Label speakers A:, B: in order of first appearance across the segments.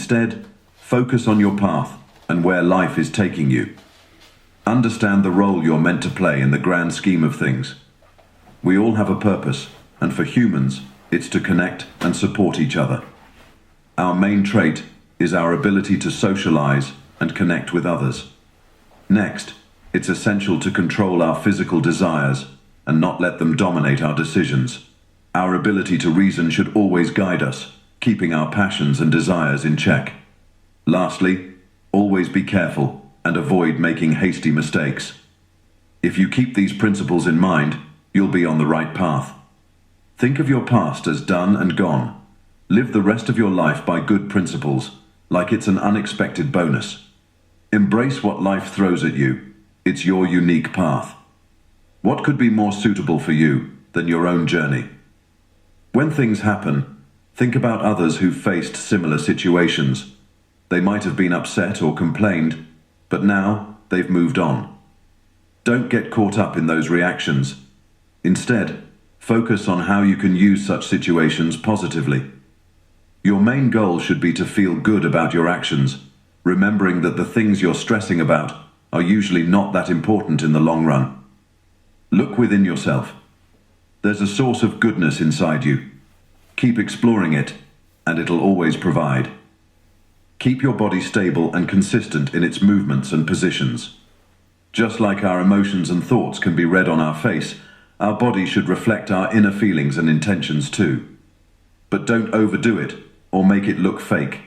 A: Instead, focus on your path and where life is taking you. Understand the role you're meant to play in the grand scheme of things. We all have a purpose, and for humans, it's to connect and support each other. Our main trait is our ability to socialize and connect with others. Next, it's essential to control our physical desires and not let them dominate our decisions. Our ability to reason should always guide us, keeping our passions and desires in check. Lastly, always be careful and avoid making hasty mistakes. If you keep these principles in mind, you'll be on the right path. Think of your past as done and gone. Live the rest of your life by good principles, like it's an unexpected bonus. Embrace what life throws at you. It's your unique path. What could be more suitable for you than your own journey? When things happen, think about others who've faced similar situations. They might have been upset or complained, but now they've moved on. Don't get caught up in those reactions. Instead, focus on how you can use such situations positively. Your main goal should be to feel good about your actions, remembering that the things you're stressing about are usually not that important in the long run. Look within yourself. There's a source of goodness inside you. Keep exploring it, and it'll always provide. Keep your body stable and consistent in its movements and positions. Just like our emotions and thoughts can be read on our face, our body should reflect our inner feelings and intentions too. But don't overdo it or make it look fake.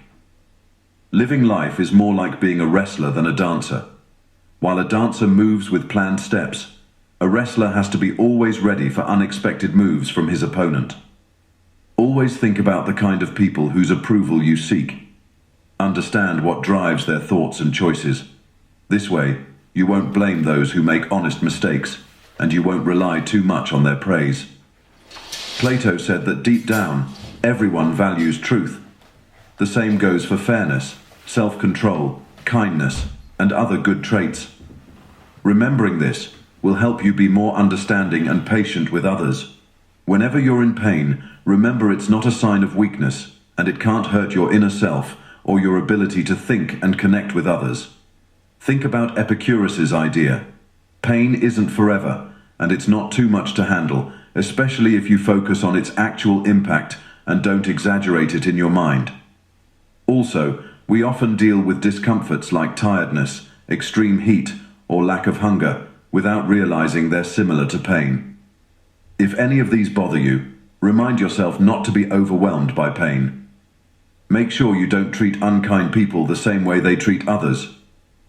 A: Living life is more like being a wrestler than a dancer. While a dancer moves with planned steps, a wrestler has to be always ready for unexpected moves from his opponent. Always think about the kind of people whose approval you seek. Understand what drives their thoughts and choices. This way, you won't blame those who make honest mistakes, and you won't rely too much on their praise. Plato said that deep down, everyone values truth. The same goes for fairness, self-control, kindness, and other good traits. Remembering this will help you be more understanding and patient with others. Whenever you're in pain, remember it's not a sign of weakness, and it can't hurt your inner self or your ability to think and connect with others. Think about Epicurus's idea. Pain isn't forever, and it's not too much to handle, especially if you focus on its actual impact and don't exaggerate it in your mind. Also, we often deal with discomforts like tiredness, extreme heat, or lack of hunger without realizing they're similar to pain. If any of these bother you, remind yourself not to be overwhelmed by pain. Make sure you don't treat unkind people the same way they treat others.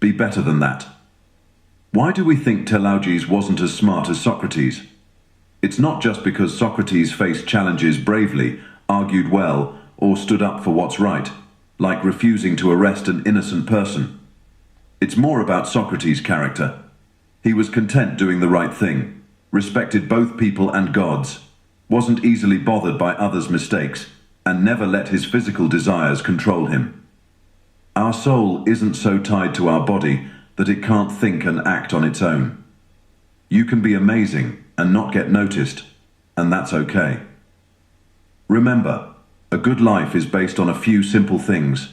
A: Be better than that. Why do we think Telauges wasn't as smart as Socrates? It's not just because Socrates faced challenges bravely, argued well, or stood up for what's right, like refusing to arrest an innocent person. It's more about Socrates' character. He was content doing the right thing, respected both people and gods, wasn't easily bothered by others' mistakes, and never let his physical desires control him. Our soul isn't so tied to our body that it can't think and act on its own. You can be amazing and not get noticed, and that's okay. Remember, a good life is based on a few simple things.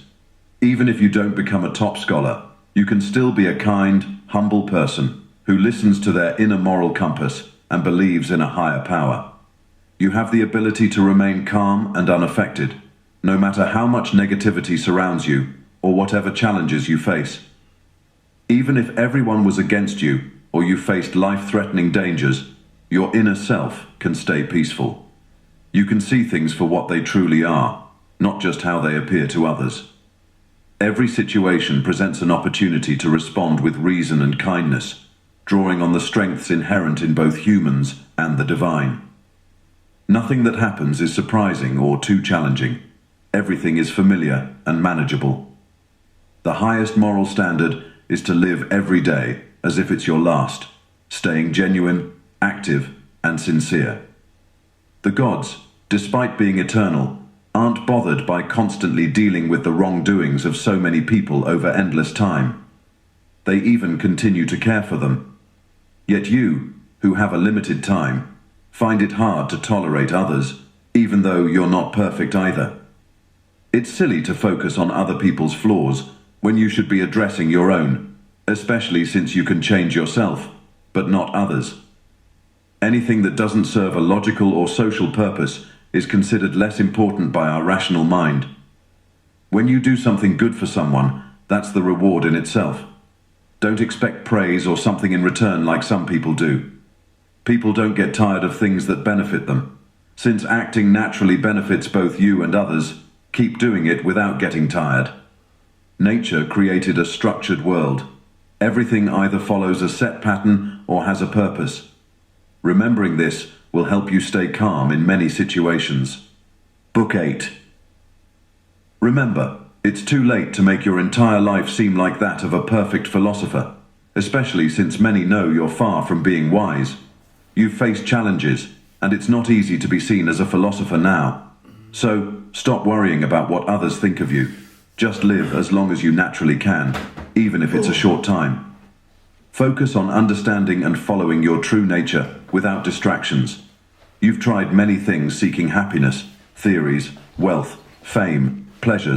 A: Even if you don't become a top scholar, you can still be a kind, humble person who listens to their inner moral compass and believes in a higher power. You have the ability to remain calm and unaffected, no matter how much negativity surrounds you or whatever challenges you face. Even if everyone was against you or you faced life-threatening dangers, your inner self can stay peaceful. You can see things for what they truly are, not just how they appear to others. Every situation presents an opportunity to respond with reason and kindness, drawing on the strengths inherent in both humans and the divine. Nothing that happens is surprising or too challenging. Everything is familiar and manageable. The highest moral standard is to live every day as if it's your last, staying genuine, active, and sincere. The gods, despite being eternal, aren't bothered by constantly dealing with the wrongdoings of so many people over endless time. They even continue to care for them. Yet you, who have a limited time, find it hard to tolerate others, even though you're not perfect either. It's silly to focus on other people's flaws when you should be addressing your own, especially since you can change yourself, but not others. Anything that doesn't serve a logical or social purpose is considered less important by our rational mind. When you do something good for someone, that's the reward in itself. Don't expect praise or something in return like some people do. People don't get tired of things that benefit them. Since acting naturally benefits both you and others, keep doing it without getting tired. Nature created a structured world. Everything either follows a set pattern or has a purpose. Remembering this will help you stay calm in many situations. Book 8. Remember, it's too late to make your entire life seem like that of a perfect philosopher, especially since many know you're far from being wise. You've faced challenges, and it's not easy to be seen as a philosopher now. So, stop worrying about what others think of you. Just live as long as you naturally can, even if it's a short time. Focus on understanding and following your true nature without distractions. You've tried many things seeking happiness, theories, wealth, fame, pleasures.